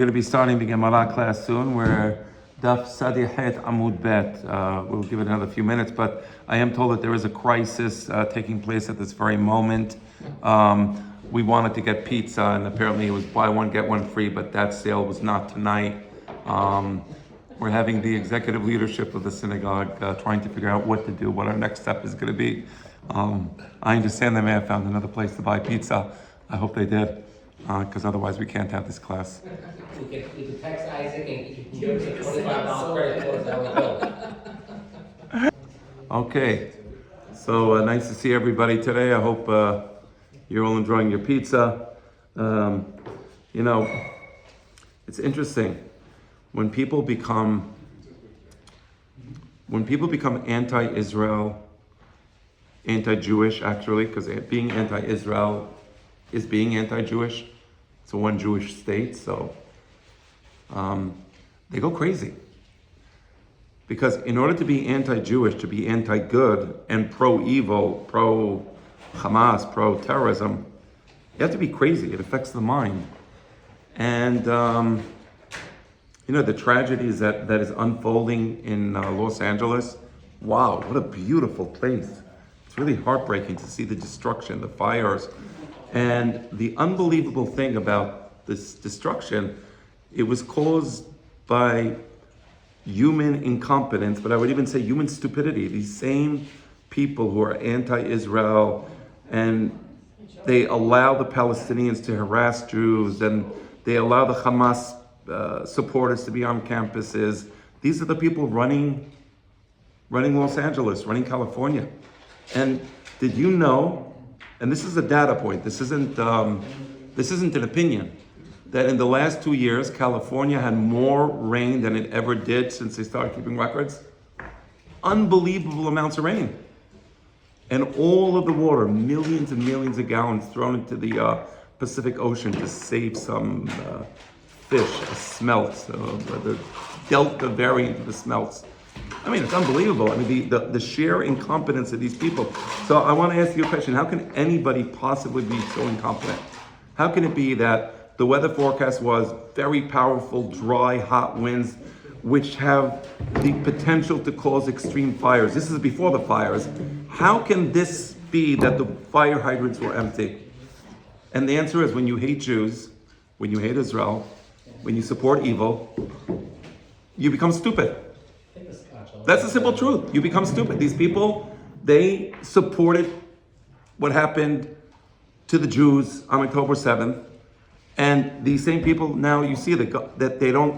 We're going to be starting the Gemara class soon. We're Daf Sadihet Amud Bet. We'll give it another few minutes, but I am told that there is a crisis taking place at this very moment. We wanted to get pizza, and apparently it was buy one, get one free, but that sale was not tonight. We're having the executive leadership of the synagogue trying to figure out what to do, what our next step is going to be. I understand they may have found another place to buy pizza. I hope they did, because otherwise we can't have this class. You could text Isaac and you can give him $25 credit towards that bill. Okay, so nice to see everybody today. I hope you're all enjoying your pizza. It's interesting when people become anti-Israel, anti-Jewish actually, because being anti-Israel is being anti-Jewish. It's a one Jewish state, so they go crazy. Because in order to be anti-Jewish, to be anti-good and pro-evil, pro-Hamas, pro-terrorism, you have to be crazy. It affects the mind. And the tragedies that is unfolding in Los Angeles, wow, what a beautiful place. It's really heartbreaking to see the destruction, the fires. And the unbelievable thing about this destruction, it was caused by human incompetence, but I would even say human stupidity. These same people who are anti-Israel, and they allow the Palestinians to harass Jews, and they allow the Hamas supporters to be on campuses. These are the people running Los Angeles, running California. And did you know, and this is a data point, this isn't an opinion, that in the last 2 years, California had more rain than it ever did since they started keeping records? Unbelievable amounts of rain. And all of the water, millions and millions of gallons thrown into the Pacific Ocean to save some fish, a smelt, the Delta variant of the smelts. I mean, it's unbelievable. I mean, the sheer incompetence of these people. So I want to ask you a question. How can anybody possibly be so incompetent? How can it be that the weather forecast was very powerful, dry, hot winds, which have the potential to cause extreme fires? This is before the fires. How can this be that the fire hydrants were empty? And the answer is, when you hate Jews, when you hate Israel, when you support evil, you become stupid. That's the simple truth. You become stupid. These people, they supported what happened to the Jews on October 7th. And these same people now, you see that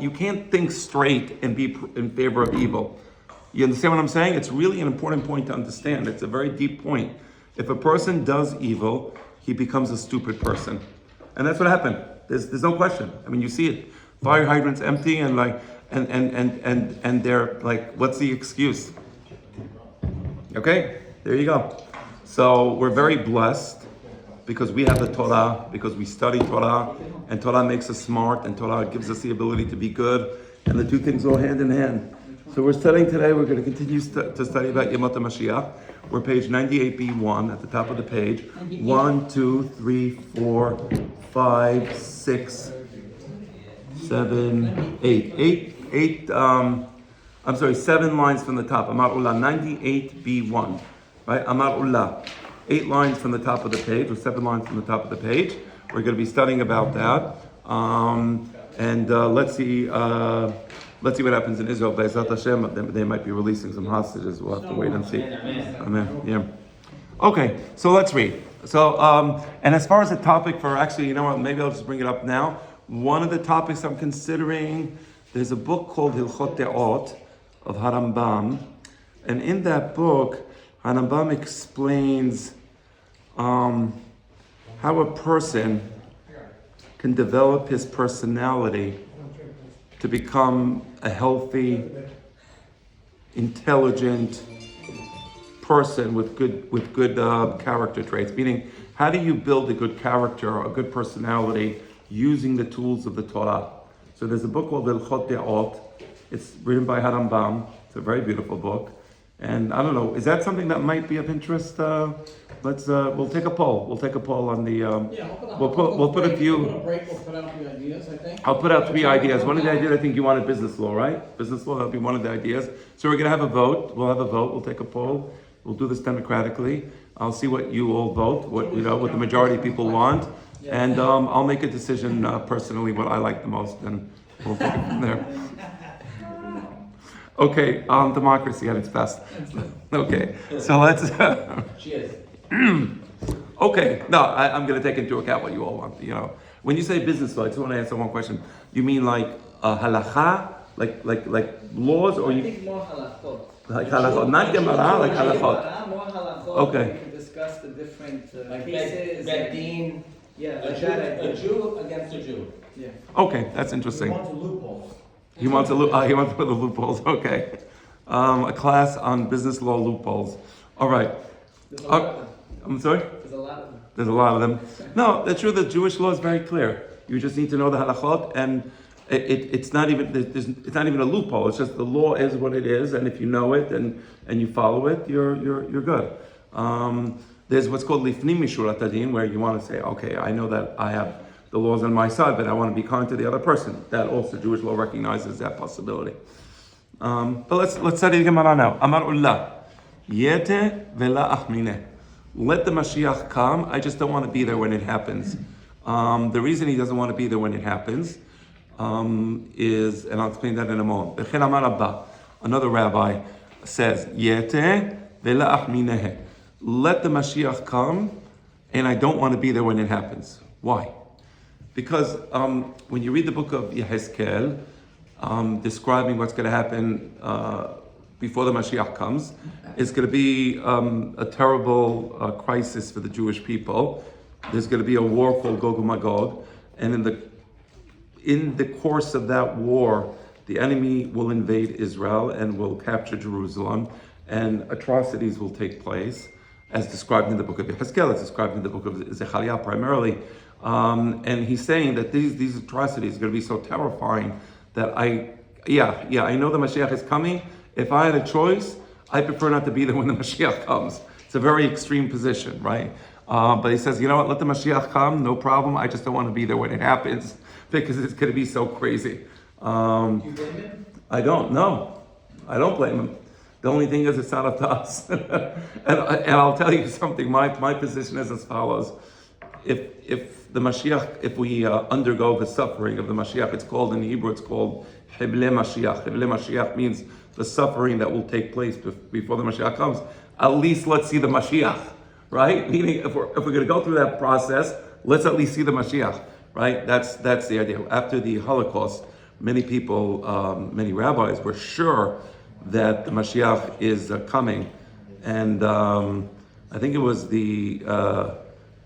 you can't think straight and be in favor of evil. You understand what I'm saying? It's really an important point to understand. It's a very deep point. If a person does evil, he becomes a stupid person. And that's what happened. There's no question. I mean, you see it. Fire hydrants empty and they're like, what's the excuse? Okay, there you go. So we're very blessed because we have the Torah, because we study Torah, and Torah makes us smart, and Torah gives us the ability to be good, and the two things go hand in hand. So we're studying today, we're going to continue to study about Yemot HaMashiach. We're page 98b1 at the top of the page. 1, 2, 3, 4, 5, 6, 7, 8. 7 lines from the top. Amar Ullah, 98b1. Right? Amar Ullah. 8 lines from the top of the page, or 7 lines from the top of the page. We're going to be studying about that. Let's see what happens in Israel. Be'ezrat Hashem, they might be releasing some hostages. We'll have to wait and see. Amen. Yeah. Okay, so let's read. So, and as far as the topic for, actually, you know what, maybe I'll just bring it up now. One of the topics I'm considering, there's a book called Hilchot De'ot of Harambam. And in that book, Harambam explains how a person can develop his personality to become a healthy, intelligent person with good character traits. Meaning, how do you build a good character, a good personality, using the tools of the Torah? So there's a book called Hilchot De'ot. It's written by Harambam. It's a very beautiful book. And I don't know, is that something that might be of interest? We'll take a poll. We'll take a poll on the. We'll put a few. We'll put out the ideas, I think. I'll put out 3 ideas. One of the ideas, I think you wanted business law, right? Business law, that'll be one of the ideas. So we're gonna have a vote. We'll have a vote. We'll take a poll. We'll do this democratically. I'll see what you all vote, what the majority of people want, and I'll make a decision personally what I like the most, and we'll take it from there. Okay, democracy at its best. Okay, so let's. Cheers. Okay, no, I'm going to take into account what you all want. When you say business law, I just want to answer one question. You mean like halacha, like laws, or I you think more halachot. like halachot, not gemara, like halachot? More halachot. Okay. We can discuss the different Like cases. Bedin, Yeah, a like Jew, that a idea. Jew against a Jew. Yeah. Okay, that's interesting. We want to loopholes. He wants to put the loopholes. Okay, a class on business law loopholes. All right. There's a lot of them. I'm sorry. There's a lot of them. There's a lot of them. No, the truth, the Jewish law is very clear. You just need to know the halachot, and it's not even it's not even a loophole. It's just the law is what it is, and if you know it and you follow it, you're good. There's what's called lifnim mishurat hadin, where you want to say, okay, I know that I have the laws on my side, but I want to be kind to the other person. That also Jewish law recognizes that possibility. But let's study the Gemara now. Amar ullah, yete vela achmineh. Let the Mashiach come. I just don't want to be there when it happens. The reason he doesn't want to be there when it happens is, and I'll explain that in a moment. B'chen amar Abba, another rabbi says, yete vela achmineh. Let the Mashiach come, and I don't want to be there when it happens. Why? Because when you read the book of Yehezkel, describing what's going to happen before the Mashiach comes, it's going to be a terrible crisis for the Jewish people. There's going to be a war called Gog and Magog, and in the course of that war, the enemy will invade Israel and will capture Jerusalem, and atrocities will take place, as described in the book of Yehezkel, as described in the book of Zechariah primarily. And he's saying that these atrocities are going to be so terrifying that I know the Mashiach is coming. If I had a choice, I prefer not to be there when the Mashiach comes. It's a very extreme position, right? But he says, you know what, let the Mashiach come, no problem. I just don't want to be there when it happens because it's going to be so crazy. Do you blame him? I don't blame him. The only thing is, it's not up to us. and I'll tell you something. My position is as follows: if the Mashiach, if we undergo the suffering of the Mashiach, it's called in Hebrew, it's called Hible Mashiach. Hible Mashiach means the suffering that will take place before the Mashiach comes. At least let's see the Mashiach, right? Meaning, if we're going to go through that process, let's at least see the Mashiach, right? That's the idea. After the Holocaust, many people, many rabbis were sure that the Mashiach is coming, and I think it was the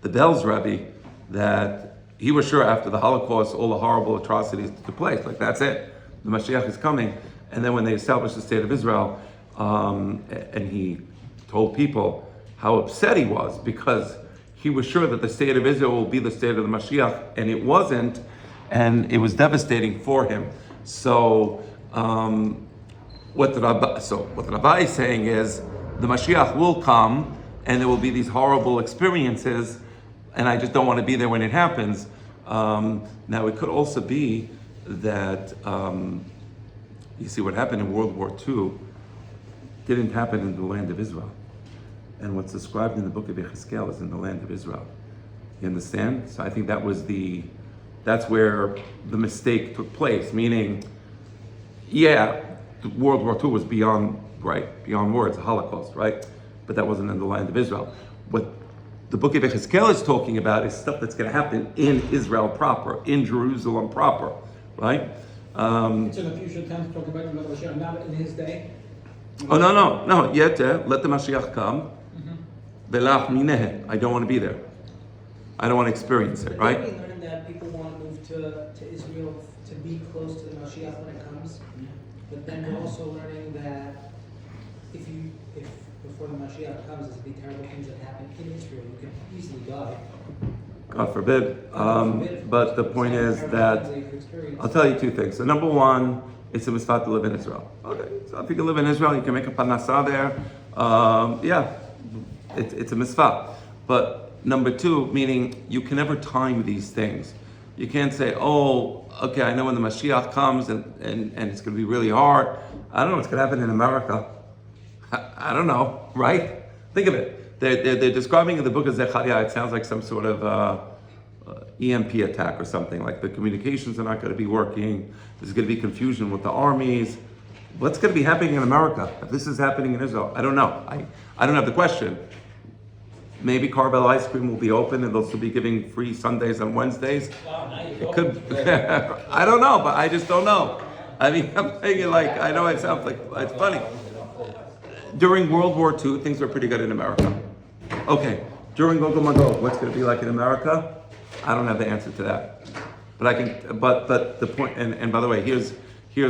Belz Rebbe that he was sure after the Holocaust, all the horrible atrocities took place. Like, that's it, the Mashiach is coming. And then when they established the state of Israel, and he told people how upset he was because he was sure that the state of Israel will be the state of the Mashiach, and it wasn't, and it was devastating for him. So what the Rabbi is saying is the Mashiach will come, and there will be these horrible experiences, and I just don't want to be there when it happens. Now, it could also be that you see what happened in World War II didn't happen in the land of Israel, and what's described in the book of Yehezkel is in the land of Israel. You understand? So I think that's where the mistake took place. Meaning, World War II was beyond words, a Holocaust, right? But that wasn't in the land of Israel. What the book of Yehezkel is talking about is stuff that's going to happen in Israel proper, in Jerusalem proper, right? It's in the future tense, talking about the Mashiach, not in his day. Oh, no. Yet, let the Mashiach come. Velach mineh. I don't want to be there. I don't want to experience it, right? We learned that people want to move to Israel to be close to the Mashiach when it comes. But then we're also learning that if before the Mashiach comes, there's be terrible things that happen in Israel. You can easily die. God forbid. God forbid. But the point is that I'll tell you two things. So number one, it's a mitzvah to live in Israel. Okay, so if you can live in Israel, you can make a parnasah there. Yeah, it's a mitzvah. But number two, meaning you can never time these things. You can't say, oh, okay, I know when the Mashiach comes and it's going to be really hard. I don't know what's going to happen in America. I don't know, right? Think of it. They're describing in the book of Zechariah, it sounds like some sort of EMP attack or something, like the communications are not going to be working. There's going to be confusion with the armies. What's going to be happening in America if this is happening in Israel? I don't know. I don't have the question. Maybe Carvel ice cream will be open and they'll still be giving free Sundays and Wednesdays. It could. I don't know, but I just don't know. I mean, I'm thinking like, I know it sounds like, it's funny. During World War II, things were pretty good in America. Okay, during Gog Magog, what's going to be like in America? I don't have the answer to that. But I can, but the point, and by the way, here's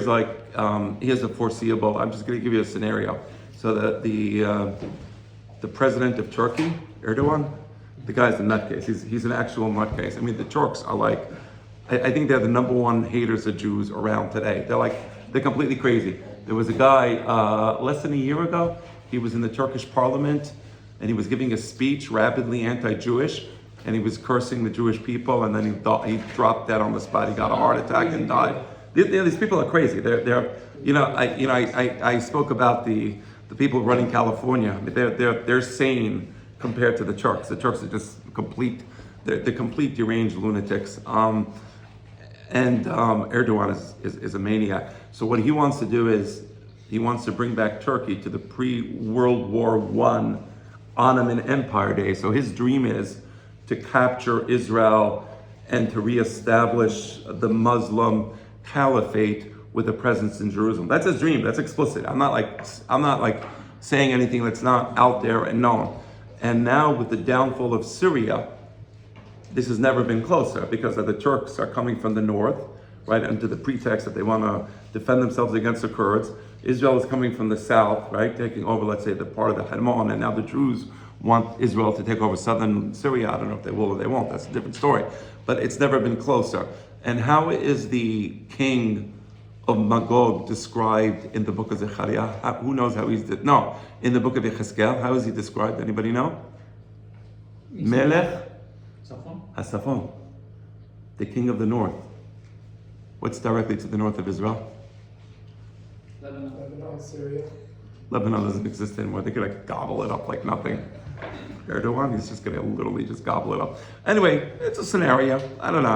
a foreseeable, I'm just going to give you a scenario. So that the president of Turkey, Erdogan, the guy's a nutcase. He's an actual nutcase. I mean, the Turks are like, I think they're the number one haters of Jews around today. They're completely crazy. There was a guy less than a year ago. He was in the Turkish parliament and he was giving a speech rabidly anti-Jewish, and he was cursing the Jewish people, and then he dropped dead on the spot. He got a heart attack and died. These people are crazy. I spoke about the people running California. I mean, they're sane compared to the Turks. The Turks are just they're complete deranged lunatics. And Erdogan is a maniac. So what he wants to do is he wants to bring back Turkey to the pre-World War I Ottoman Empire days. So his dream is to capture Israel and to reestablish the Muslim caliphate with a presence in Jerusalem. That's his dream. That's explicit. I'm not like saying anything that's not out there and known. And now with the downfall of Syria, this has never been closer because the Turks are coming from the north, right, under the pretext that they want to defend themselves against the Kurds. Israel is coming from the south, right, taking over, let's say, the part of the Hermon, and now the Druze want Israel to take over southern Syria. I don't know if they will or they won't. That's a different story. But it's never been closer. And how is the king of Magog described in the book of Zechariah? Who knows how he's... No, in the book of Yechezkel, how is he described? Anybody know? Melech HaSafon, the king of the north. What's directly to the north of Israel? Lebanon, Syria. Lebanon doesn't exist anymore. They're gonna gobble it up like nothing. Erdogan, he's just gonna literally just gobble it up. Anyway, it's a scenario. I don't know.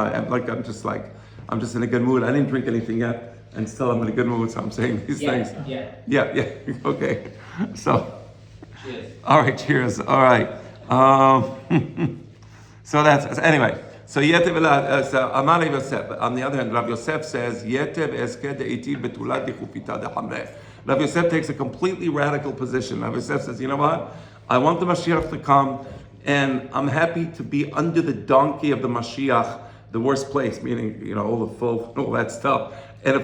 I'm just in a good mood. I didn't drink anything yet, and still I'm in a good mood, so I'm saying these things. Yeah. Okay. So. Cheers. All right. Cheers. All right. So that's anyway. So Yetev so Amar Yosef. On the other hand, Rav Yosef says Yetev esked eitil betulat dichupita dehamreh. Rav Yosef takes a completely radical position. Rav Yosef says, you know what? I want the Mashiach to come, and I'm happy to be under the donkey of the Mashiach, the worst place, meaning, all the filth, all that stuff. And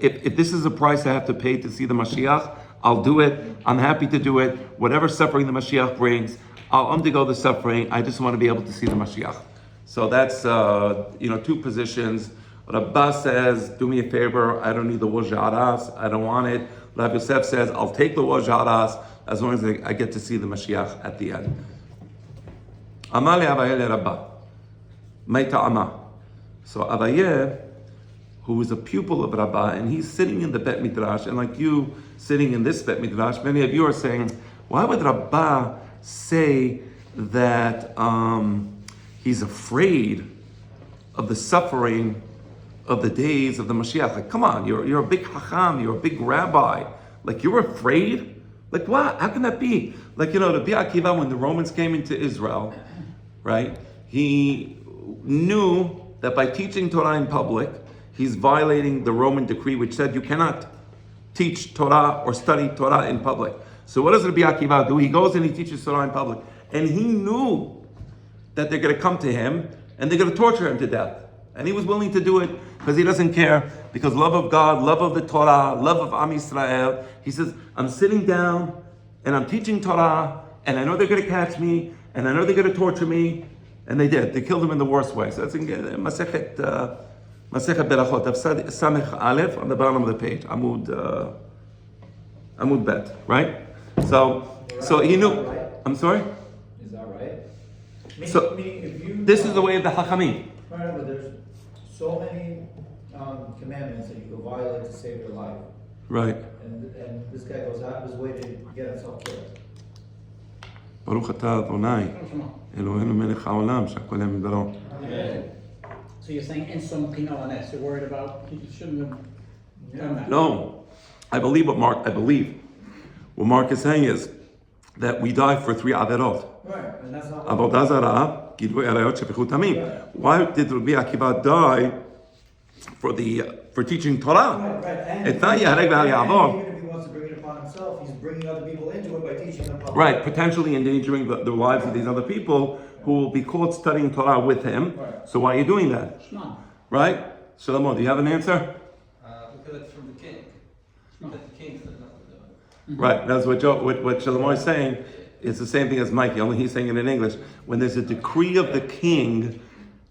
if this is a price I have to pay to see the Mashiach, I'll do it. I'm happy to do it. Whatever suffering the Mashiach brings, I'll undergo the suffering. I just want to be able to see the Mashiach. So that's, two positions. Rabbah says, do me a favor, I don't need the wajaras, I don't want it. Rav Yosef says, I'll take the wajaras as long as I get to see the Mashiach at the end. Amar le'Abaye le'Rabbah, Mai ta'ama. So Abaye, who is a pupil of Rabbah, and he's sitting in the Bet Midrash, and like you sitting in this Bet Midrash, many of you are saying, why would Rabbah say that he's afraid of the suffering of the days of the Mashiach? Like, come on, you're a big hacham, you're a big rabbi. Like, you're afraid? Like, what? How can that be? Like, Rabbi Akiva, when the Romans came into Israel, right, he knew that by teaching Torah in public, he's violating the Roman decree which said you cannot teach Torah or study Torah in public. So what does Rabbi Akiva do? He goes and he teaches Torah in public. And he knew that they're going to come to him and they're going to torture him to death. And he was willing to do it because he doesn't care, because love of God, love of the Torah, love of Am Yisrael. He says, I'm sitting down and I'm teaching Torah, and I know they're going to catch me, and I know they're going to torture me. And they did. They killed him in the worst way. So that's in Masechet Masechet Berachot, Samech Aleph, on the bottom of the page, Amud Bet, right? So he knew. I'm sorry. Is that right? So Meaning if you, this is the way of the Chachamim. right, but there's so many commandments that you could violate to save your life, Right. and this guy goes out of his way to get himself killed. Baruch atah Adonai, Eloheinu melech haolam, she'akol yam midbaro. So you're saying in some pinones, you're worried about, you shouldn't have done that? No, I believe what Mark is saying is that we die for 3 averot. Right, and that's not. Avodah zarah, gilui arayot, shefichut tamim. Why did Rabbi Akiva die for teaching Torah? Right, and It's not Yahareg v'al Ya'avor. even if he wants to bring it upon himself, he's bringing other people into it by teaching them. Right, potentially endangering the lives of these other people who will be caught studying Torah with him. Right. So why are you doing that? Shnon. Right? Shlomo, do you have an answer? Because it's from the king. That the king said not to do it. Right, that's what Shlomo is saying. It's the same thing as Mikey, only he's saying it in English. When there's a decree of the king,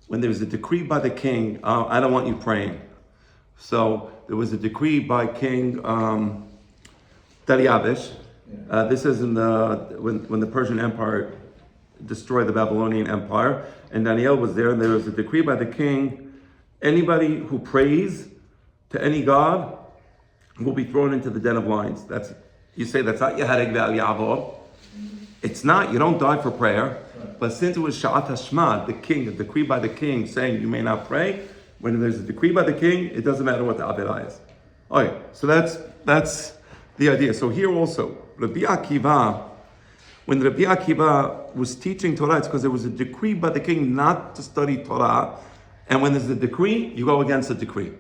when there's a decree by the king, I don't want you praying. So there was a decree by King Dariavish. This is in when the Persian Empire destroyed the Babylonian Empire, and Daniel was there, and there was a decree by the king: anybody who prays to any god will be thrown into the den of lions. You say that's not Yahareg ve'al Ya'avor. It's not. You don't die for prayer. But since it was Sha'at Hashmad, the king, a decree by the king saying you may not pray, when there's a decree by the king, it doesn't matter what the Avirah is. Okay, so that's the idea. So here also, Rabbi Akiva, when Rabbi Akiva was teaching Torah, it's because there was a decree by the king not to study Torah. And when there's a decree, you go against the decree.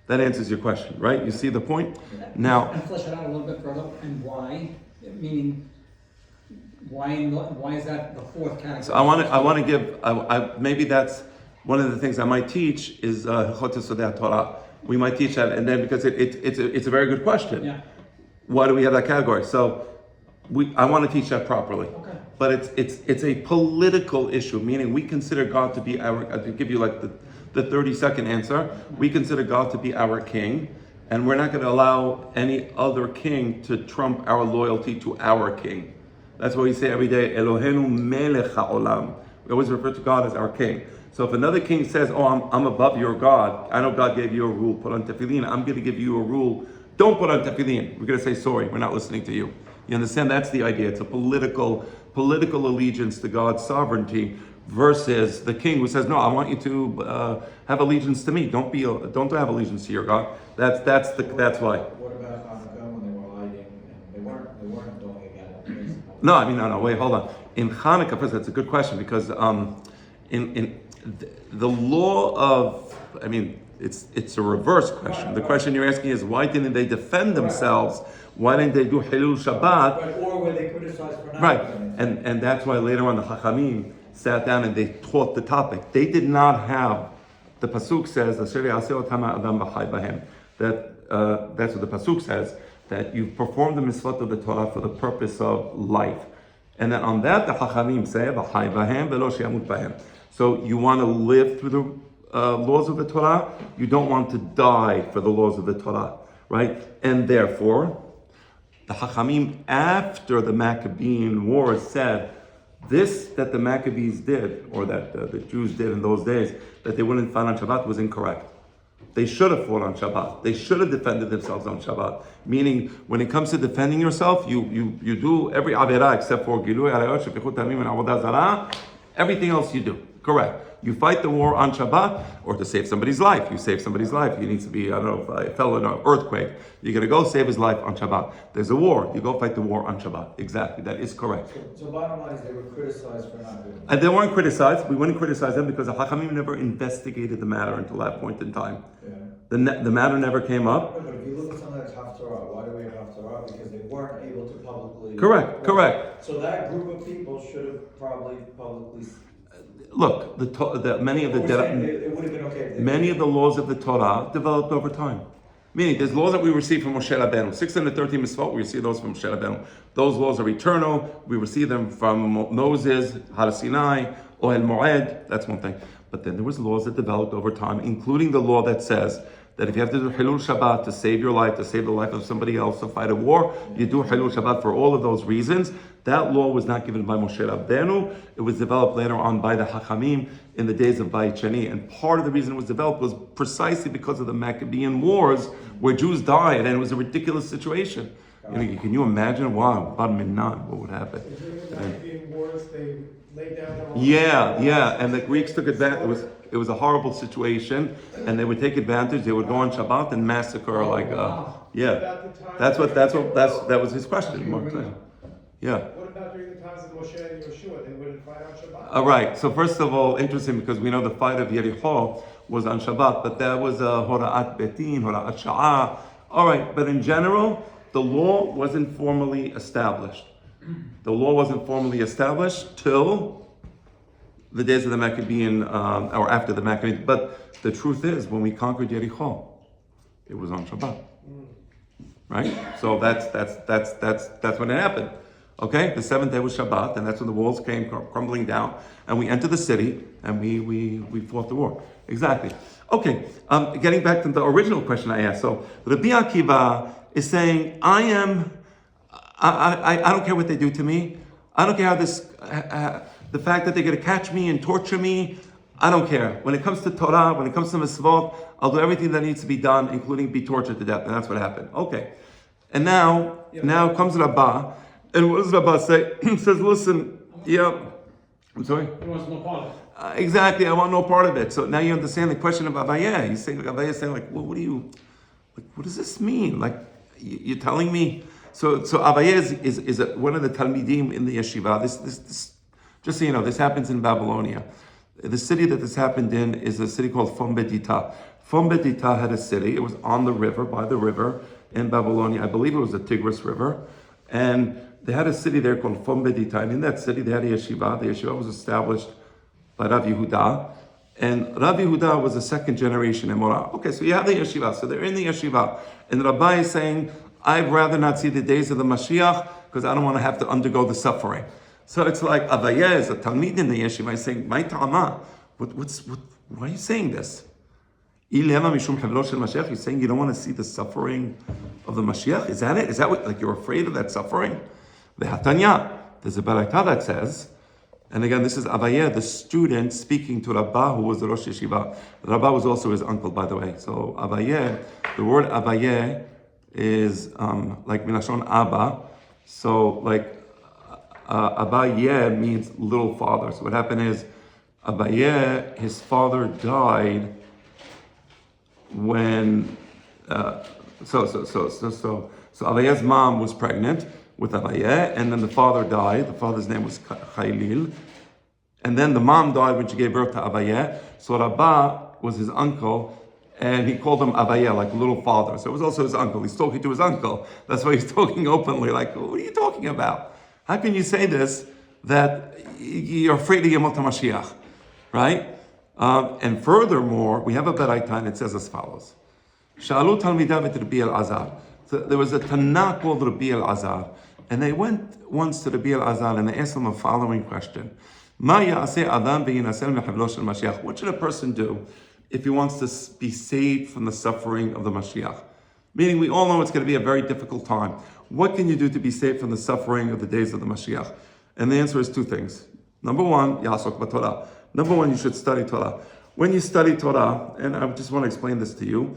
That answers your question, right? You see the point? Now, And flesh it out a little bit further, and why? Meaning, why is that the fourth category? so I want to give, maybe that's one of the things I might teach is Hilchot Yesodei Torah. We might teach that, and then because it's a very good question. Yeah. Why do we have that category? So I want to teach that properly. Okay. But it's a political issue, meaning we consider God to be our. To give you like the 30-second answer, we consider God to be our king, and we're not going to allow any other king to trump our loyalty to our king. That's what we say every day, Eloheinu melech haolam. We always refer to God as our king. So if another king says, oh, I'm above your God, I know God gave you a rule, put on tefillin, I'm going to give you a rule, don't put on tefillin. We're going to say, sorry, we're not listening to you. You understand? That's the idea. It's a political allegiance to God's sovereignty versus the king who says, no, I want you to have allegiance to me. Don't have allegiance to your God. That's why. What about Hanukkah when they were hiding and they weren't going again? No, wait, hold on. In Hanukkah, first, that's a good question because in the law of, it's a reverse question. The question you're asking is why didn't they defend themselves? Why didn't they do Hilul Shabbat? Right, or were they criticized for not Right, doing it? and that's why later on the Chachamim sat down and they taught the topic. They did not have, the Pasuk says, that's what the Pasuk says, that you perform the mitzvot of the Torah for the purpose of life. And then on that, the Chachamim say, "V'chai b'hem v'lo she'amut b'hem." So you want to live through the laws of the Torah. You don't want to die for the laws of the Torah, right? And therefore, the Chachamim after the Maccabean War said, this that the Maccabees did, or that the Jews did in those days, that they wouldn't fight on Shabbat was incorrect. They should have fought on Shabbat. They should have defended themselves on Shabbat. Meaning, when it comes to defending yourself, you do every Averah except for Gilui Arayot, Shefichut Tamim, and Avodah Zarah. Everything else you do. Correct. You fight the war on Shabbat, or to save somebody's life. You save somebody's life. He needs to be, I don't know, if I fell in an earthquake. You're going to go save his life on Shabbat. There's a war. You go fight the war on Shabbat. Exactly. That is correct. So bottom line is they were criticized for not doing it. And they weren't criticized. We wouldn't criticize them because the Hachamim never investigated the matter until that point in time. Yeah. The matter never came up. But if you look at something like Haftarah, why do we have Haftarah? Because they weren't able to publicly... Correct. So that group of people should have probably publicly... Look, many of the it would have been okay if they... many of the laws of the Torah developed over time. Meaning, there's laws that we receive from Moshe Rabbeinu. 613 mitzvot, we receive those from Moshe Rabbeinu. Those laws are eternal. We receive them from Moses, Har Sinai, Ohel Moed. That's one thing. But then there was laws that developed over time, including the law that says that if you have to do Hilul Shabbat to save your life, to save the life of somebody else, to fight a war, you do Hilul Shabbat for all of those reasons. That law was not given by Moshe Rabbeinu. It was developed later on by the Hachamim in the days of Bayit Sheni. And part of the reason it was developed was precisely because of the Maccabean Wars, where Jews died, and it was a ridiculous situation. Can you imagine? Wow, Bar Minan, what would happen? Yeah, and the Greeks took advantage. It was a horrible situation, and they would take advantage. They would go on Shabbat and massacre, that was his question. Yeah. What about during the times of Moshe and Yeshua? They wouldn't fight on Shabbat? All right. So first of all, interesting, because we know the fight of Yericho was on Shabbat, but that was Hora'at Betin, Hora'at Sha'ah. All right, but in general, the law wasn't formally established. The law wasn't formally established till the days of the Maccabean, or after the Maccabean. But the truth is, when we conquered Yericho, it was on Shabbat, right? So that's when it happened. Okay, the seventh day was Shabbat, and that's when the walls came crumbling down, and we entered the city, and we fought the war. Exactly. Okay, getting back to the original question I asked. So Rabbi Akiva is saying, I don't care what they do to me. I don't care how the fact that they're going to catch me and torture me, I don't care. When it comes to Torah, when it comes to Mitzvot, I'll do everything that needs to be done, including be tortured to death, and that's what happened. Okay, and now comes Rabbah, and what does Rabbah say? He says, listen, I'm sorry? He wants no part of it. Exactly, I want no part of it. So now you understand the question of Avayeh. He's saying, Avayeh saying, like, well, what does this mean? Like, you're telling me? So Avayeh is one of the Talmidim in the yeshiva. This, just so you know, this happens in Babylonia. The city that this happened in is a city called Fombedita. Fombedita had a city. It was on the river, by the river in Babylonia. I believe it was the Tigris River. And they had a city there called Fombedita. And in that city, they had a yeshiva. The yeshiva was established by Rav Yehuda. And Rav Yehuda was a second generation Emorah. Okay, so you have the yeshiva. So they're in the yeshiva. And Rabbi is saying, I'd rather not see the days of the Mashiach because I don't want to have to undergo the suffering. So it's like Avayeh is a Talmid in the yeshiva. He's saying, my Ta'ama, why are you saying this? You're saying you don't want to see the suffering of the Mashiach? Is that it? Is that what, like, you're afraid of that suffering? The Hatanya, there's a Baraita that says, and again, this is Avayeh, the student, speaking to Rabbah, who was the Rosh Yeshiva. Rabbah was also his uncle, by the way. So Avayeh, the word Avayeh is like Milashon Abba. So like Abayeh means little father. So what happened is Abayeh, his father died when so Abayeh's mom was pregnant with Abayeh, and then the father died. The father's name was Chaylil, and then the mom died when she gave birth to Abayeh. So Rabbah was his uncle, and he called him Abayeh, like little father. So it was also his uncle. He's talking to his uncle. That's why he's talking openly, like, what are you talking about? How can you say this, that you're afraid of Yemot HaMashiach, right? And furthermore, we have a Baraita, and it says as follows. Sha'alu Talmidav et Rabbi Elazar. So there was a Tanna called Rabbi Elazar, and they went once to Rabbi Elazar, and they asked him a following question. Ma ya'aseh adam v'yinasel mehavlo shel Mashiach. What should a person do if he wants to be saved from the suffering of the Mashiach? Meaning, we all know it's going to be a very difficult time. What can you do to be saved from the suffering of the days of the Mashiach? And the answer is two things. Number one, Ya'asok b'Torah. Number one, you should study Torah. When you study Torah, and I just want to explain this to you,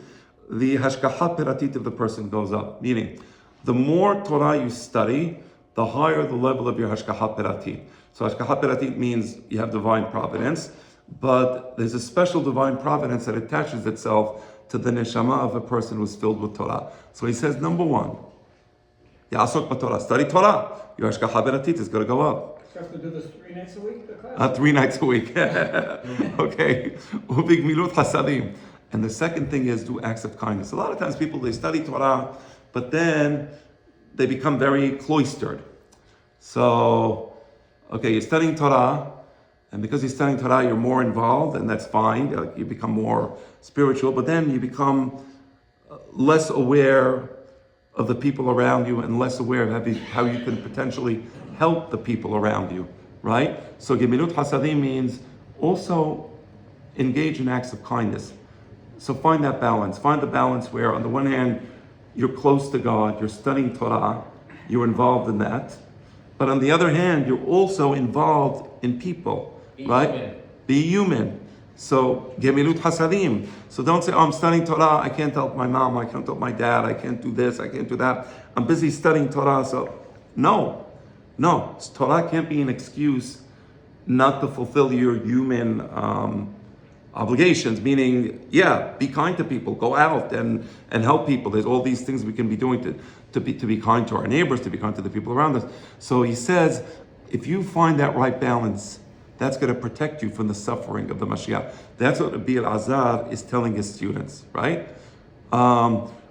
the hashgacha peratit of the person goes up. Meaning, the more Torah you study, the higher the level of your hashgacha peratit. So hashgacha peratit means you have divine providence, but there's a special divine providence that attaches itself to the neshama of a person who's filled with Torah. So he says, number one, Ya'asok b'Torah, study Torah. Your hashgacha peratit is going to go up. You have to do this 3 nights a week, the class? 3 nights a week. Okay. Ubig milut hasadim. And the second thing is do acts of kindness. A lot of times people, they study Torah, but then they become very cloistered. So, okay, you're studying Torah, and because you're studying Torah, you're more involved, and that's fine. You become more spiritual, but then you become less aware of the people around you and less aware of how you can potentially help the people around you, right? So Gemilut Hasadim means also engage in acts of kindness. So find that balance. Find the balance where, on the one hand, you're close to God, you're studying Torah, you're involved in that. But on the other hand, you're also involved in people, right? Human. Be human. So, gemilut hasadim. So don't say, oh, I'm studying Torah, I can't help my mom, I can't help my dad, I can't do this, I can't do that. I'm busy studying Torah, so no. Torah can't be an excuse not to fulfill your human obligations, meaning, yeah, be kind to people, go out and help people. There's all these things we can be doing to be kind to our neighbors, to be kind to the people around us. So he says, if you find that right balance, that's going to protect you from the suffering of the Mashiach. That's what Rabbi Elazar is telling his students, right?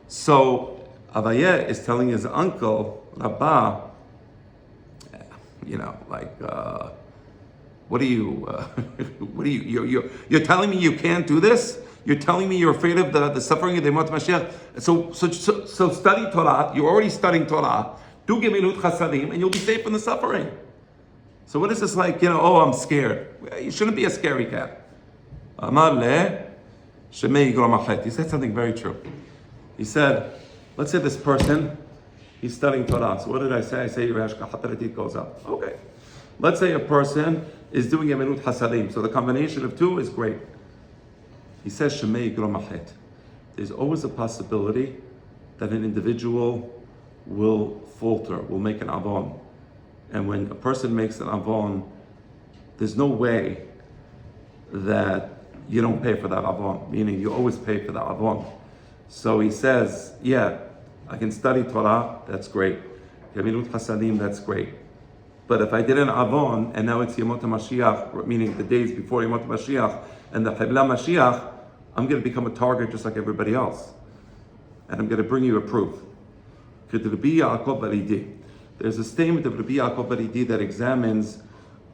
So Abaye is telling his uncle, Rabbah, what are you, you're telling me you can't do this? You're telling me you're afraid of the suffering of the Yemot Mashiach? So study Torah. You're already studying Torah. Do Gemilut Chasadim, and you'll be safe from the suffering. So what is this like, oh, I'm scared. You shouldn't be a scary cat. Amar le shemei yigrom achet. He said something very true. He said, let's say this person, he's studying Torah. So what did I say? I say your hashgacha pratit goes up. Okay. Let's say a person is doing Gemilut Hasadim. So the combination of two is great. He says, Shemei Yigrom Achet. There's always a possibility that an individual will falter, will make an avon. And when a person makes an avon, there's no way that you don't pay for that avon, meaning you always pay for that avon. So he says, yeah, I can study Torah, that's great. Gemilut Hasadim, that's great. But if I did an avon, and now it's Yemot HaMashiach, meaning the days before Yemot HaMashiach, and the Chibla Mashiach, I'm going to become a target just like everybody else. And I'm going to bring you a proof. There's a statement of Rabbi Yaakov Baridi that examines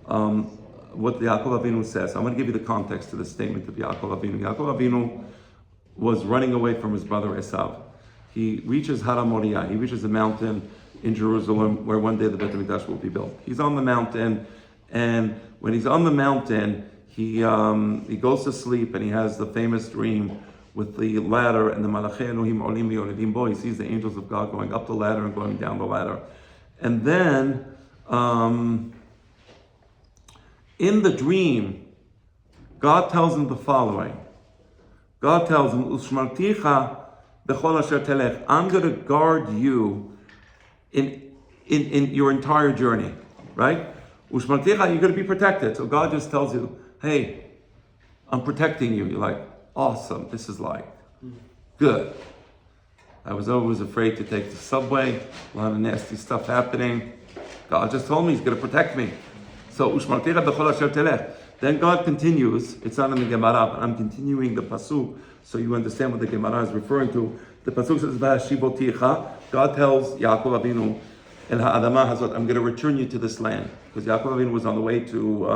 what Yaakov Avinu says. I'm going to give you the context to the statement of Yaakov Avinu. Yaakov Avinu was running away from his brother Esav. He reaches Har HaMoriah. He reaches a mountain in Jerusalem where one day the Beit HaMikdash will be built. He's on the mountain, and when he's on the mountain, he goes to sleep, and he has the famous dream with the ladder and the Malachei Elohim Olim Yoredim Bo. He sees the angels of God going up the ladder and going down the ladder. And then, in the dream, God tells him the following. God tells him, Ushmarticha b'chol asher telech. I'm going to guard you in your entire journey, right? Ushmarticha, you're going to be protected. So God just tells you, hey, I'm protecting you. You're like, awesome. This is like, good. I was always afraid to take the subway. A lot of nasty stuff happening. God just told me He's going to protect me. So, Ushmarticha b'chol asher telech. Then God continues. It's not in the Gemara, but I'm continuing the pasuk so you understand what the Gemara is referring to. The pasuk says, "V'hashivoticha." God tells Yaakov Avinu, "El ha'adama hazot." I'm going to return you to this land, because Yaakov Avinu was on the way to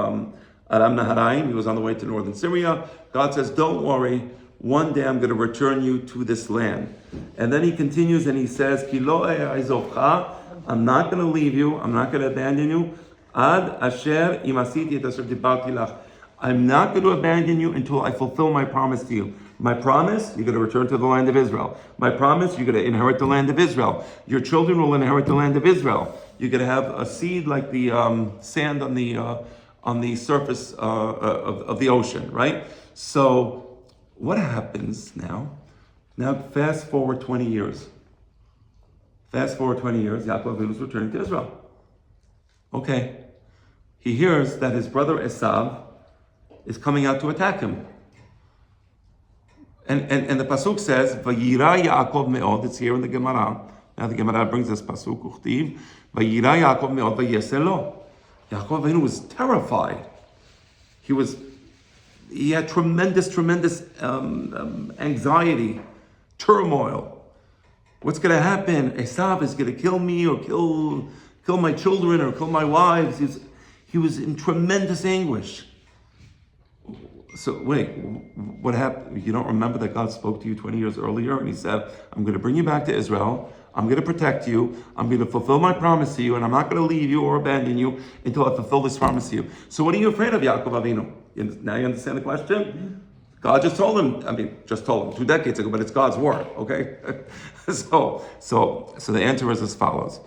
Aram Naharaim. He was on the way to northern Syria. God says, "Don't worry. One day I'm going to return you to this land." And then He continues and He says, "Ki lo e'azovcha." I'm not going to leave you. I'm not going to abandon you. Ad asher imasiti et asher dibarti lach. I'm not going to abandon you until I fulfill my promise to you. My promise, you're going to return to the land of Israel. My promise, you're going to inherit the land of Israel. Your children will inherit the land of Israel. You're going to have a seed like the sand on the surface of the ocean, right? So what happens now? Now fast forward 20 years. Yaakov Avinu is returning to Israel. Okay. He hears that his brother Esav is coming out to attack him. And the pasuk says, "Vayira Yaakov me'od." It's here in the Gemara. Now the Gemara brings this pasuk, Uchtiv, "Vayira Yaakov me'od vayeselo." Yaakov Avinu was terrified. He had tremendous anxiety, turmoil. What's going to happen? Esav is going to kill me, or kill my children, or kill my wives. He was in tremendous anguish. So wait, what happened? You don't remember that God spoke to you 20 years earlier and he said, I'm going to bring you back to Israel. I'm going to protect you. I'm going to fulfill my promise to you, and I'm not going to leave you or abandon you until I fulfill this promise to you. So what are you afraid of, Yaakov Avinu? Now you understand the question? God just told him, just told him 2 decades ago, but it's God's word, okay? So the answer is as follows.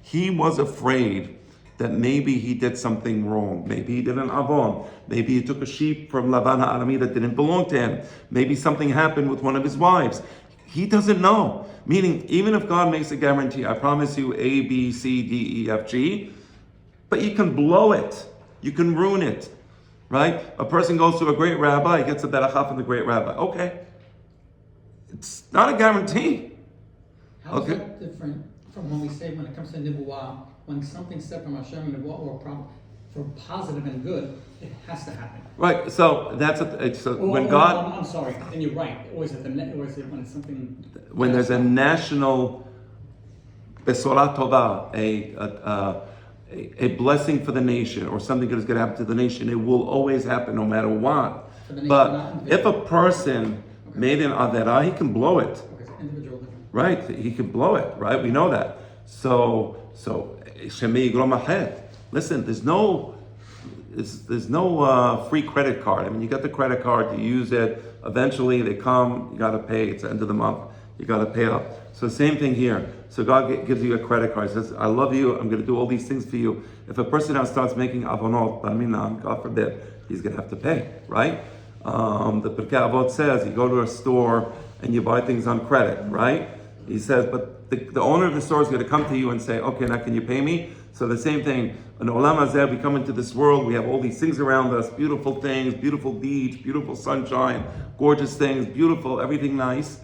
He was afraid that maybe he did something wrong. Maybe he did an avon. Maybe he took a sheep from Lavan HaArami that didn't belong to him. Maybe something happened with one of his wives. He doesn't know. Meaning, even if God makes a guarantee, I promise you A, B, C, D, E, F, G, but you can blow it. You can ruin it, right? A person goes to a great rabbi, he gets a berachah from the great rabbi. Okay. It's not a guarantee. How is that different from when we say when it comes to Nibuah, when something's said from Hashem and Nibuah or from for positive and good, it has to happen. Right, so that's when God... I'm sorry, and you're right. Or is it when it's something... When there's a national besorah tova, a blessing for the nation, or something that is going to happen to the nation, it will always happen no matter what. But if a person made an averah, he can blow it. Okay, so individual different. Right, he can blow it, right? We know that. So Shemei Yigrom Achet. Listen, there's no free credit card. I mean, you get the credit card, you use it. Eventually, they come. You got to pay. It's the end of the month. You got to pay up. So same thing here. So God gives you a credit card. He says, "I love you. I'm going to do all these things for you." If a person now starts making avonot, God forbid, he's going to have to pay, right? The Pirkei Avot says you go to a store and you buy things on credit, right? He says, but the owner of the store is going to come to you and say, okay, now can you pay me? So the same thing, in Olam Hazeh, we come into this world, we have all these things around us, beautiful things, beautiful beach, beautiful sunshine, gorgeous things, beautiful, everything nice.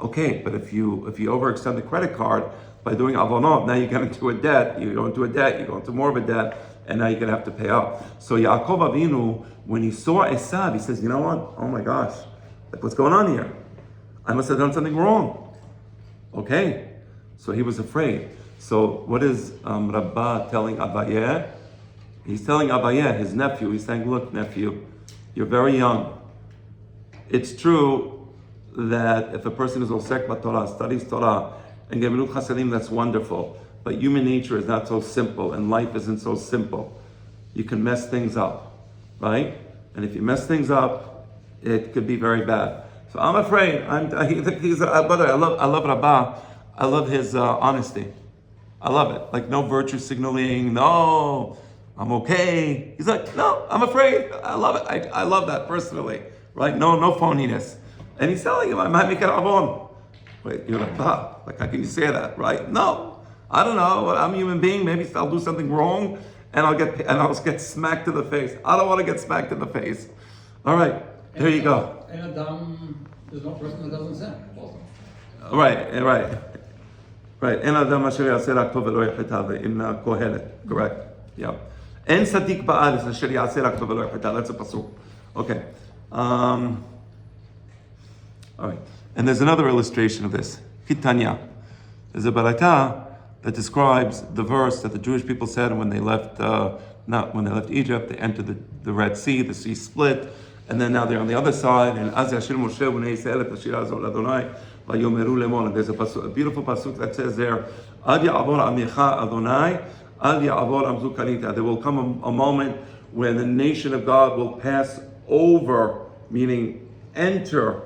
Okay, but if you overextend the credit card by doing avonot, now you get into a debt, you go into more of a debt, and now you're going to have to pay up. So Yaakov Avinu, when he saw Esav, he says, you know what? Oh my gosh, like what's going on here? I must have done something wrong. Okay, so he was afraid. So what is Rabbah telling Abaye? He's telling Abaye, his nephew, he's saying, look, nephew, you're very young. It's true that if a person is osek b'Torah, studies Torah, and gemilut chasadim, that's wonderful. But human nature is not so simple, and life isn't so simple. You can mess things up, right? And if you mess things up, it could be very bad. So I'm afraid. Brother, I love Rabbah. I love his honesty. I love it. Like no virtue signaling. No, I'm okay. He's like, no, I'm afraid. I love it. I love that personally, right? No phoniness. And he's telling him, I might make it avon. Wait, you're Rabbah. Like, how can you say that, right? No, I don't know. I'm a human being. Maybe I'll do something wrong, and I'll get smacked in the face. I don't want to get smacked in the face. All right, there you go. And there's no person that doesn't sin. Right. En adam asher yaseh rak tov v'lo yacheta in Kohelet. Correct. Yeah. En sadik ba'aretz asher yaseh rak tov v'lo yacheta. That's a pasuk. Okay. All right. And there's another illustration of this. Kitanya. There's a baraita that describes the verse that the Jewish people said when they left, not when they left Egypt, they entered the Red Sea, the sea split, and then now they're on the other side. And Az Yashir Moshe Bnei Yisrael et Hashira Azor Adonai Vayomeru Lemon. And there's a beautiful pasuk that says there, Ad Ya'avor Amicha Adonai, Ad Ya'avor Amzu Kanita. There will come a moment when the nation of God will pass over, meaning enter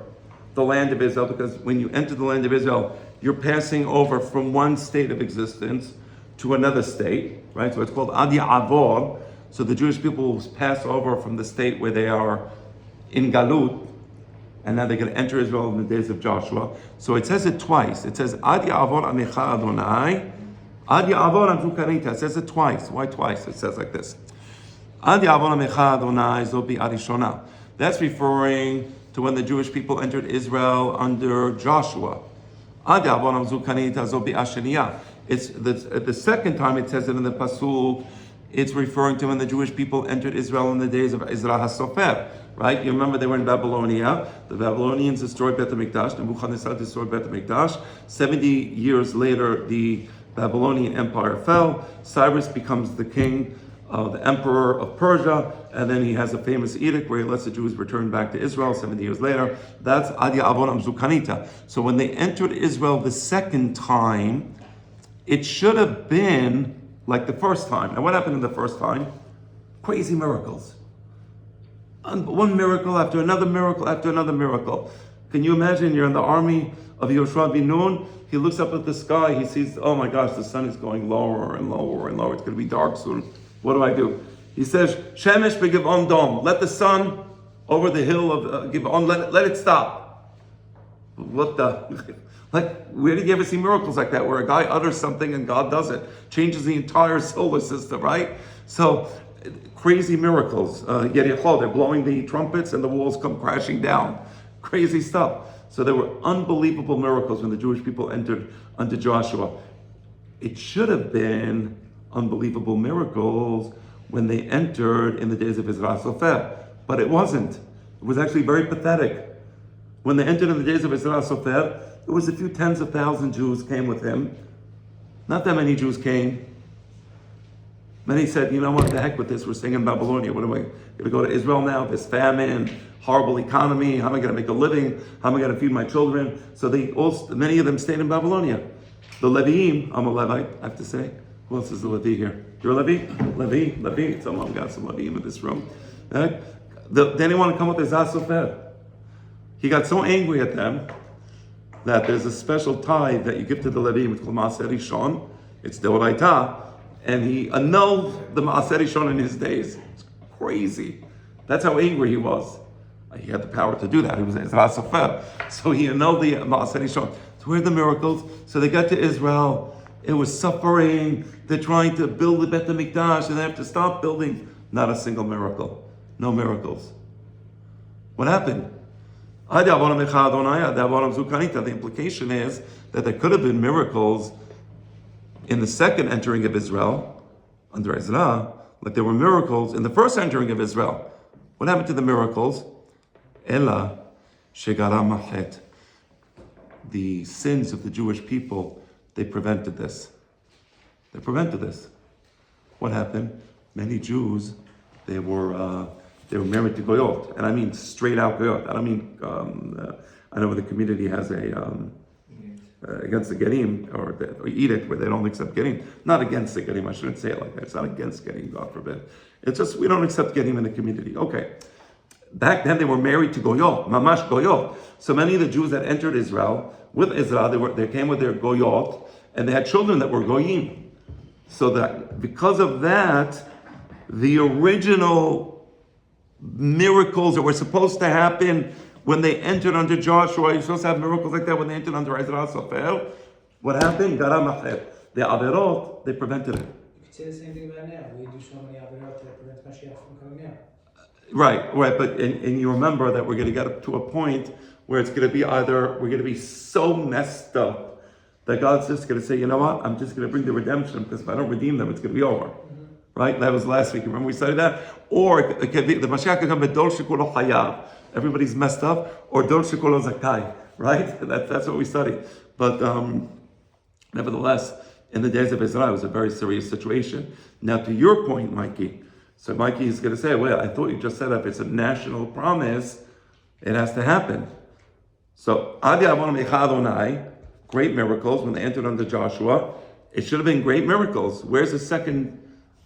the land of Israel, because when you enter the land of Israel, you're passing over from one state of existence to another state, right? So it's called Ad Ya'avor. So the Jewish people will pass over from the state where they are in Galut, and now they're going to enter Israel in the days of Joshua. So it says it twice. It says Ad Ya'avor Amicha Adonai, Ad Ya'avor Amzu Kanita. It says it twice. Why twice? It says like this. Ad Ya'avor Amicha Adonai Zobi Arishona. That's referring to when the Jewish people entered Israel under Joshua. Ad Ya'avor Amzu Kanita Zobi Asheniya. It's the second time it says it in the pasuk. It's referring to when the Jewish people entered Israel in the days of Ezra HaSofer, right? You remember they were in Babylonia. The Babylonians destroyed Beit HaMikdash. Nebuchadnezzar destroyed Beit HaMikdash. 70 years later, the Babylonian Empire fell. Cyrus becomes the king the emperor of Persia, and then he has a famous edict where he lets the Jews return back to Israel 70 years later. That's Adia Avonam Zukanita. So when they entered Israel the second time, it should have been like the first time. Now what happened in the first time? Crazy miracles. One miracle after another miracle after another miracle. Can you imagine you're in the army of Yoshua bin Nun? He looks up at the sky, he sees, oh my gosh, the sun is going lower and lower and lower. It's going to be dark soon. What do? He says, Shemesh beGivon Dom. Let the sun over the hill of Givon, let it stop. What the? Like, where did you ever see miracles like that, where a guy utters something and God does it? Changes the entire solar system, right? So, crazy miracles. Yericho, they're blowing the trumpets and the walls come crashing down. Crazy stuff. So there were unbelievable miracles when the Jewish people entered under Joshua. It should have been unbelievable miracles when they entered in the days of Ezra Sofer, but it wasn't. It was actually very pathetic. When they entered in the days of Ezra Sofer, there was a few tens of thousands Jews came with him. Not that many Jews came. Many said, you know what, the heck with this, we're staying in Babylonia. What am I going to go to Israel now? There's famine, horrible economy. How am I going to make a living? How am I going to feed my children? So many of them stayed in Babylonia. The Leviim, I'm a Levite, I have to say. Who else is the Levi here? You're a Levi? Levi. Someone got some Leviim in this room. Right? They didn't want to come with their Zasofer. He got so angry at them that there's a special tithe that you give to the Leviim. It's called Maaser Rishon. It's Deoraita. And he annulled the Maaser Rishon in his days. It's crazy. That's how angry he was. He had the power to do that. He was Ezra Sofer. So he annulled the Maaser Rishon. So where are the miracles? So they got to Israel. It was suffering. They're trying to build the Bet HaMikdash and they have to stop building. Not a single miracle. No miracles. What happened? The implication is that there could have been miracles in the second entering of Israel under Ezra, like there were miracles in the first entering of Israel. What happened to the miracles? Ella shegara machet. The sins of the Jewish people, they prevented this. They prevented this. What happened? Many Jews, they were married to goyot, and I mean straight out goyot. I don't mean I know the community has a against the gerim or edict where they don't accept gerim. Not against the gerim. I shouldn't say it like that. It's not against gerim, God forbid. It's just we don't accept gerim in the community. Okay. Back then they were married to goyot, mamash goyot. So many of the Jews that entered Israel with Israel, they came with their goyot, and they had children that were goyim. So that because of that, the original miracles that were supposed to happen when they entered under Joshua, you're supposed to have miracles like that when they entered under Ezra Sofer. What happened? The averot, they prevented it. You could say the same thing about now. We do so many averot that prevents Mashiach from coming out. Right, but and you remember that we're going to get up to a point where it's going to be either we're going to be so messed up that God's just going to say, you know what, I'm just going to bring the redemption because if I don't redeem them, it's going to be over. Mm-hmm. Right? That was last week. Remember we studied that? Or it could be, the Mashiach could come with Dor Shekulo Hayav. Everybody's messed up. Or Dor Shekulo Zakai. Right? That's what we studied. But nevertheless, in the days of Israel, it was a very serious situation. Now to your point, Mikey, so Mikey is going to say, well, I thought you just said if it's a national promise, it has to happen. So, Adi Avon Mecha Adonai, great miracles when they entered under Joshua. It should have been great miracles. Where's the second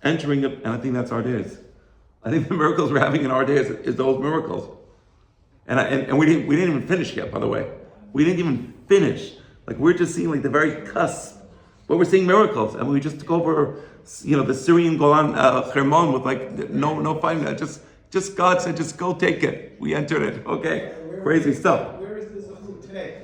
entering of, and I think that's our days. I think the miracles we're having in our days is those miracles. And we didn't even finish yet, by the way. We didn't even finish. Like we're just seeing like the very cusp. But we're seeing miracles. And we just took over, the Syrian Golan Hermon with like no fighting. Just God said, just go take it. We entered it. Okay. Crazy stuff. Where is this today?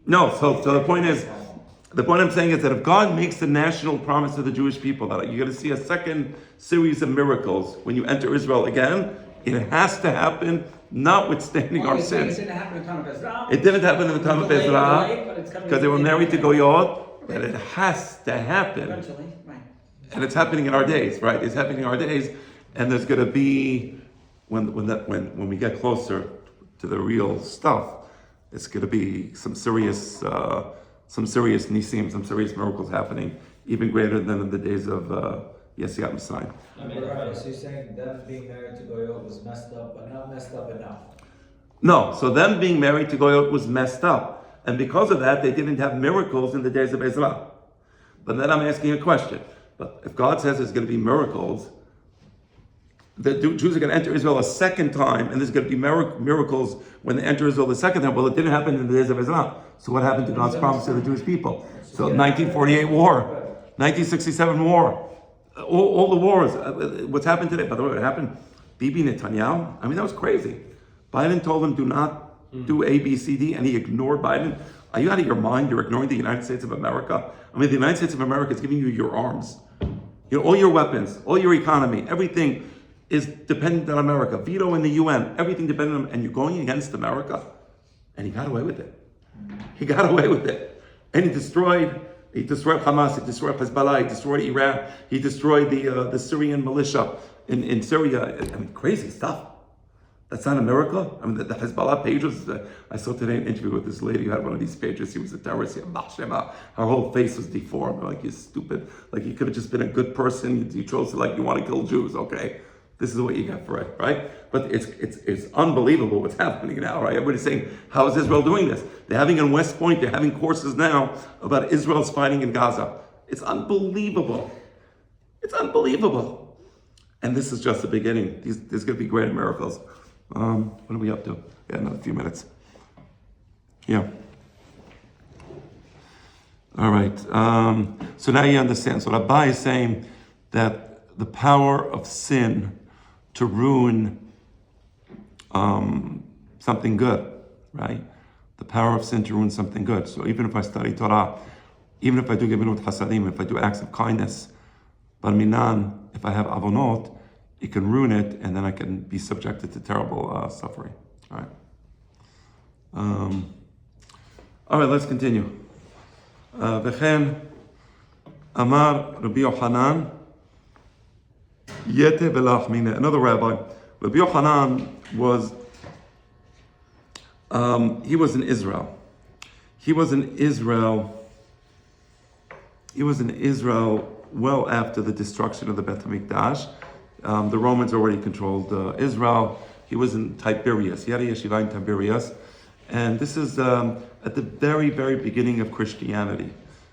No, so the point I'm saying is that if God makes the national promise to the Jewish people that you're going to see a second series of miracles when you enter Israel again, it has to happen, notwithstanding our sins. It didn't happen in the time of Ezra. It didn't happen in the time of Ezra because they were married to Goyot, but it has to happen. Eventually, right. And it's happening in our days, right? It's happening in our days, and there's going to be when we get closer to the real stuff, it's going to be some serious nisim, some serious miracles happening, even greater than in the days of Yesiat Mitzrayim. Right, so you're saying them being married to Goyot was messed up, but not messed up enough. No, so them being married to Goyot was messed up. And because of that, they didn't have miracles in the days of Ezra. But then I'm asking a question. But if God says there's going to be miracles, the Jews are going to enter Israel a second time, and there's going to be miracles when they enter Israel the second time. Well, it didn't happen in the days of Ezra. So what happened to God's promise to the Jewish people? So 1948 war, 1967 war, all the wars. What's happened today? By the way, what happened? Bibi Netanyahu. I mean, that was crazy. Biden told him do not do A, B, C, D, and he ignored Biden. Are you out of your mind? You're ignoring the United States of America. I mean, the United States of America is giving you your arms, all your weapons, all your economy, everything is dependent on America. Veto in the UN, everything dependent on, and you're going against America, and he got away with it. He got away with it, and he destroyed Hamas, he destroyed Hezbollah, he destroyed Iran, he destroyed the Syrian militia in Syria. I mean, crazy stuff. That's not a miracle. I mean, the Hezbollah pages. I saw today an interview with this lady who had one of these pages. He was a terrorist. Her whole face was deformed. Like, you're stupid. Like, you could have just been a good person. You chose to, you want to kill Jews. Okay, this is what you got for it, right? But it's unbelievable what's happening now, right? Everybody's saying, how is Israel doing this? They're having in West Point. They're having courses now about Israel's fighting in Gaza. It's unbelievable. It's unbelievable. And this is just the beginning. There's going to be greater miracles. What are we up to? Yeah, another few minutes. Yeah. All right. So now you understand. So Rabbi is saying that the power of sin to ruin something good, right? The power of sin to ruin something good. So even if I study Torah, even if I do Gemilut Hasadim, if I do acts of kindness, Bar Minan, if I have avonot, it can ruin it, and then I can be subjected to terrible suffering. All right, let's continue. V'chen Amar Rabbi Yochanan Yete Belachmine. Another rabbi. Rabbi Yochanan was he was in Israel. He was in Israel well after the destruction of the Beit HaMikdash. The Romans already controlled Israel. He was in Tiberias. He had a yeshiva in Tiberias. And this is at the very, very beginning of Christianity.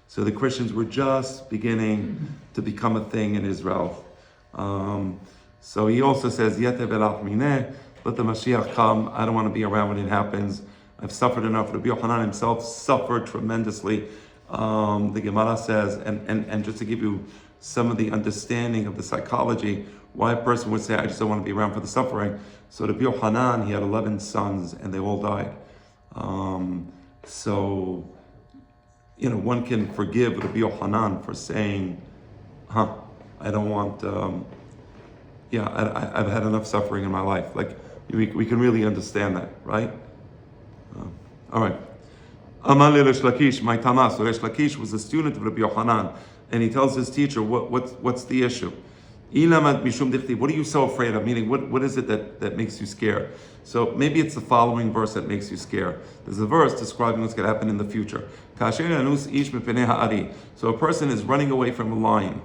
So the Christians were just beginning to become a thing in Israel. So he also says, Yete velach mineh, let the Mashiach come. I don't want to be around when it happens. I've suffered enough. Rabbi Yochanan himself suffered tremendously. The Gemara says, and just to give you some of the understanding of the psychology, why a person would say, I just don't want to be around for the suffering. So Rabbi Yochanan, he had 11 sons and they all died. So, one can forgive Rabbi Yochanan for saying, I don't want, I've had enough suffering in my life. Like, we can really understand that, right? All right. Amar le Resh Lakish, my Tamas. So Resh Lakish was a student of Rabbi Yochanan, and he tells his teacher, what's the issue? What are you so afraid of? Meaning, what is it that makes you scared? So maybe it's the following verse that makes you scared. There's a verse describing what's going to happen in the future. So a person is running away from a lion.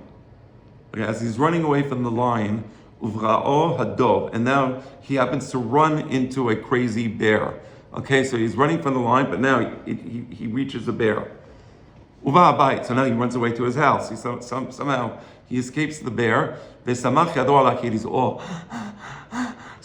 Okay, as he's running away from the lion, and now he happens to run into a crazy bear. Okay, so he's running from the lion, but now he reaches a bear. So now he runs away to his house. Somehow he escapes the bear. So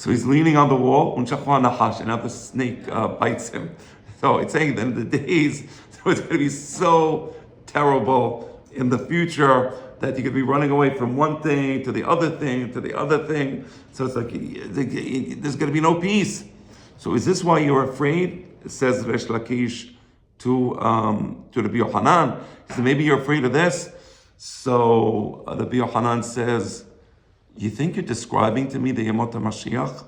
he's leaning on the wall, and now the snake bites him. So it's saying that in the days, so it's going to be so terrible in the future that you're going to be running away from one thing to the other thing to the other thing. So it's like there's going to be no peace. So is this why you're afraid? It says Resh Lakish to Rabbi Yochanan. He said, maybe you're afraid of this. So Rabbi Yochanan says, you think you're describing to me the Yemot HaMashiach?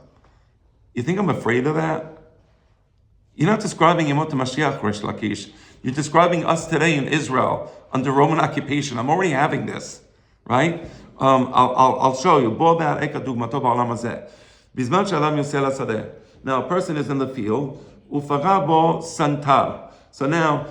You think I'm afraid of that? You're not describing Yemot HaMashiach, Resh Lakish. You're describing us today in Israel under Roman occupation. I'm already having this, right? I'll show you. Now a person is in the field. So now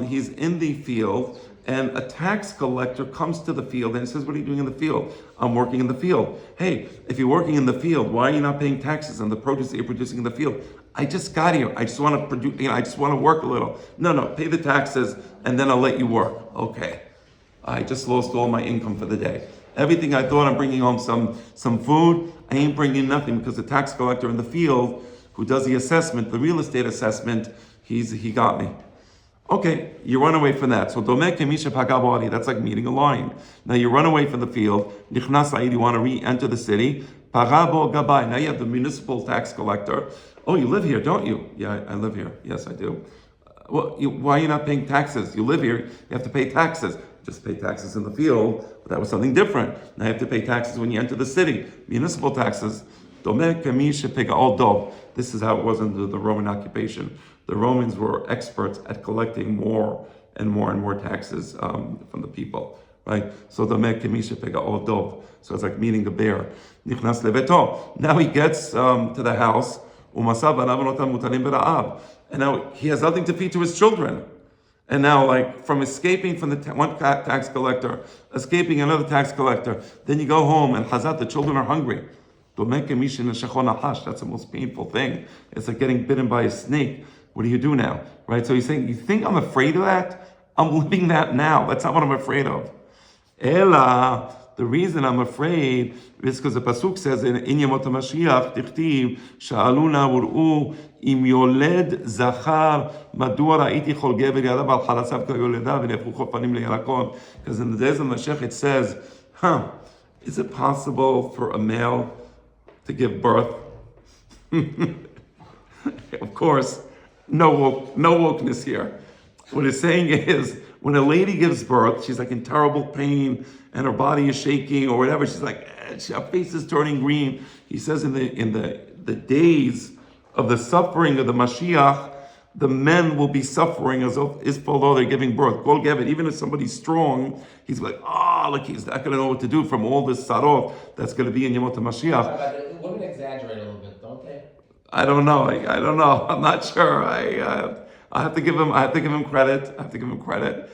he's in the field, and a tax collector comes to the field and says, what are you doing in the field? I'm working in the field. Hey, if you're working in the field, why are you not paying taxes on the produce that you're producing in the field? I just got here. I just want to produce, I just want to work a little. No, pay the taxes and then I'll let you work. Okay. I just lost all my income for the day. Everything I thought I'm bringing home some food, I ain't bringing nothing because the tax collector in the field who does the assessment, the real estate assessment, he got me. Okay, you run away from that. So domeh kemisha pagabari, that's like meeting a lion. Now you run away from the field, nichnas la'id, you want to re-enter the city, pagabo gabai. Now you have the municipal tax collector. Oh, you live here, don't you? Yeah, I live here. Yes, I do. Well, why are you not paying taxes? You live here, you have to pay taxes. Just pay taxes in the field, but that was something different. Now you have to pay taxes when you enter the city, municipal taxes. Domeh kemisha paga'al. This is how it was under the Roman occupation. The Romans were experts at collecting more and more taxes from the people, right? So the kemisha pega'ol dov. So it's like meeting a bear. Nichnas leveto. Now he gets to the house. And now he has nothing to feed to his children. And now, like, from escaping from one tax collector, escaping another tax collector, then you go home and Hazat, the children are hungry. That's the most painful thing. It's like getting bitten by a snake. What do you do now? Right? So he's saying, you think I'm afraid of that? I'm living that now. That's not what I'm afraid of. Ela, the reason I'm afraid is because the Pasuk says in Yemot HaMashiach, Tichtiv, Sha'aluna ur'u im yoled zachar madua ra'iti chol gever yadav al chalasav ka'yoledav v'nefchu chofanim le'yarakon. Because in the days of Mashiach it says, is it possible for a male to give birth? Of course, no wokeness here. What it's saying is, when a lady gives birth, she's like in terrible pain and her body is shaking or whatever. She's like, her face is turning green. He says in the days of the suffering of the Mashiach, the men will be suffering as if although they're giving birth. Kol gevet, even if somebody's strong, he's like, like he's not going to know what to do from all this sarot that's going to be in Yemot HaMashiach. Women exaggerate a little bit, don't they? I don't know. I don't know. I'm not sure. I have to give him credit.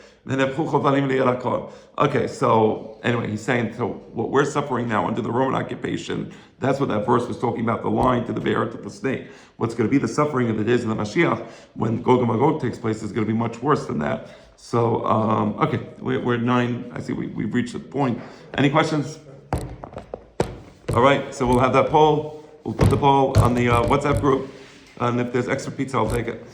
Okay, so anyway, he's saying, so what we're suffering now under the Roman occupation, that's what that verse was talking about, the lion to the bear to the snake. What's going to be the suffering of the days of the Mashiach when Gog and Magog takes place is going to be much worse than that. So, okay, we're 9. I see we've reached the point. Any questions? All right, so we'll have that poll. We'll put the poll on the WhatsApp group, and if there's extra pizza, I'll take it.